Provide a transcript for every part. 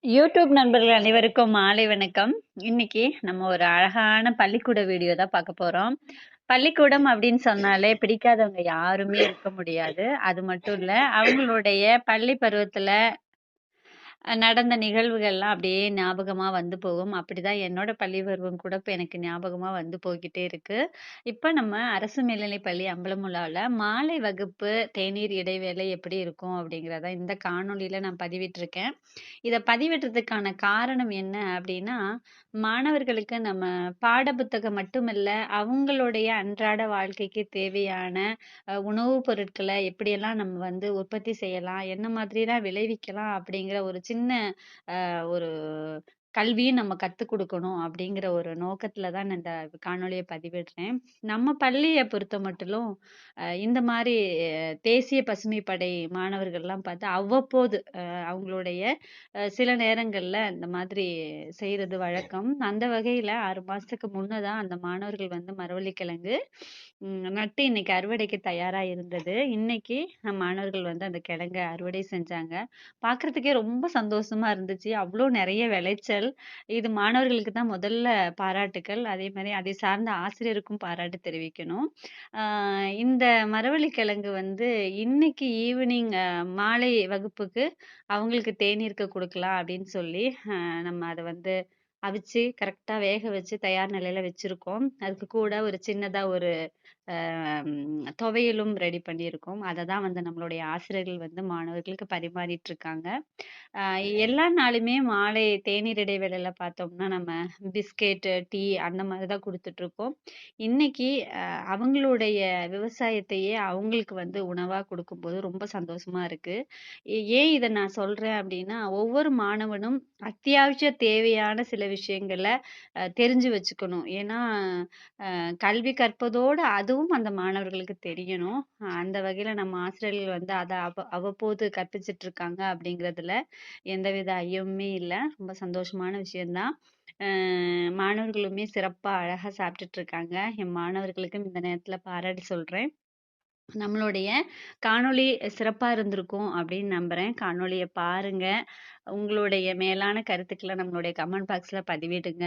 YouTube நண்பர்கள் அனைவருக்கும் மாலை வணக்கம். இன்னைக்கு நம்ம ஒரு அழகான பள்ளிக்கூட வீடியோ தான் பார்க்க போறோம். பள்ளிக்கூடம் அப்படின்னு சொன்னாலே பிடிக்காதவங்க யாருமே இருக்க முடியாது. அது மட்டும் இல்ல, அவங்களுடைய பள்ளி பருவத்துல நடந்த நிகழ்வுகள்லாம் அப்படியே ஞாபகமா வந்து போகும். அப்படிதான் என்னோட பள்ளி பருவம் கூட இப்ப எனக்கு ஞாபகமா வந்து போய்க்கிட்டே இருக்கு. இப்ப நம்ம அரசு மேல்நிலைப்பள்ளி அம்பலமுலாவுல மாலை வகுப்பு தேநீர் இடைவேளை எப்படி இருக்கும் அப்படிங்கிறத இந்த காணொளியில நான் பதிவிட்டிருக்கேன். இத பதிவிடுறதுக்கான காரணம் என்ன அப்படின்னா, மாணவர்களுக்கு நம்ம பாடப்புத்தகம் மட்டுமில்ல, அவங்களுடைய அன்றாட வாழ்க்கைக்கு தேவையான உணவு பொருட்கள எப்படியெல்லாம் நம்ம வந்து உற்பத்தி செய்யலாம், என்ன மாதிரிலாம் விளைவிக்கலாம் அப்படிங்கிற ஒரு சின்ன ஒரு கல்வியும் நம்ம கத்துக் குடுக்கணும் அப்படிங்கிற ஒரு நோக்கத்துல தான் நான் இந்த காணொளிய பதிவிடுறேன். நம்ம பள்ளிய பொறுத்தமட்டிலும் இந்த மாரி தேசிய பசுமை படை மாணவர்கள்லாம் பார்த்து அவ்வப்போது அவங்களுடைய சில நேரங்கள்ல இந்த மாதிரி செய்றது வழக்கம். அந்த வகையில 6 மாசத்துக்கு முன்னதான் அந்த மாணவர்கள் வந்து மரவள்ளிக்கிழங்கு நட்டு இன்னைக்கு அறுவடைக்கு தயாரா இருந்தது. இன்னைக்கு மாணவர்கள் வந்து அந்த கிழங்க அறுவடை செஞ்சாங்க. பார்க்கறதுக்கே ரொம்ப சந்தோஷமா இருந்துச்சு. அவ்ளோ நெறைய விளைச்சல். இது மாணவர்களுக்கு தான் முதல்ல பாராட்டுக்கள். அதே மாரி அதை சார்ந்த ஆசிரியருக்கும் பாராட்டு தெரிவிக்கணும். ஆ இந்த மரவள்ளிக்கிழங்கு வந்து இன்னைக்கு ஈவினிங் மாலை வகுப்புக்கு அவங்களுக்கு தேநீருக்கு குடுக்கலாம் அப்படின்னு சொல்லி, நம்ம அத வந்து அவிச்சு கரெக்ட்டா வேக வச்சு தயார் நிலையில வச்சிருக்கோம். அதுக்கு கூட ஒரு சின்னதா ஒரு துவையலும் ரெடி பண்ணியிருக்கோம். அத தான் வந்து நம்மளுடைய ஆசிரியர்கள் வந்து மாணவர்களுக்கு பரிமாறிட்டு இருக்காங்க. அ எல்லா நாளுமே மாலை தேநீர் இடைவேளையில பார்த்தோம்னா, நம்ம பிஸ்கெட், டீ அந்த மாரி தான் குடுத்துட்டுருக்கோம். இன்னைக்கு அ அவங்களுடைய விவசாயத்தையே அவங்களுக்கு வந்து உணவா குடுக்கும்போது ரொம்ப சந்தோஷமா இருக்கு. ஏன் இத நான் சொல்றேன் அப்டின்னா, ஒவ்வொரு மாணவனும் அத்தியாவசிய தேவையான சில விஷயங்கள தெரிஞ்சு வச்சுக்கணும். ஏன்னா, கல்வி கற்பதோடு அதுவும் அந்த மாணவர்களுக்கு தெரியணும். அந்த வகையில நம்ம ஆசிரியர்கள் வந்து அத அவ்வப்போது கற்பிச்சுட்டு இருக்காங்க அப்படிங்கிறதுல எந்தவித ஐயமுமே இல்ல. ரொம்ப சந்தோஷமான விஷயம் தான். அ மாணவர்களுமே சிறப்பா அழகா சாப்பிட்டுட்டு இருக்காங்க. என் மாணவர்களுக்கும் இந்த நேரத்துல பாராட்டு சொல்றேன். நம்மளுடைய காணொளி சிறப்பா இருந்திருக்கும் அப்படின்னு நம்புறேன். காணொளிய பாருங்க. உங்களுடைய மேலான கருத்துக்கள நம்மளுடைய கமெண்ட் பாக்ஸ்ல பதிவிடுங்க.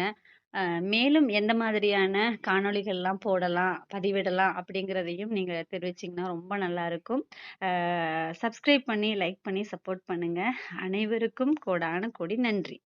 அ மேலும் எந்த மாதிரியான காணொளிகள்லாம் போடலாம், பதிவிடலாம் அப்படிங்கிறதையும் நீங்க தெரிவிச்சீங்கன்னா ரொம்ப நல்லாருக்கும். சப்ஸ்கிரைப் பண்ணி, லைக் பண்ணி சப்போர்ட் பண்ணுங்க. அனைவருக்கும் கோடான கோடி நன்றி.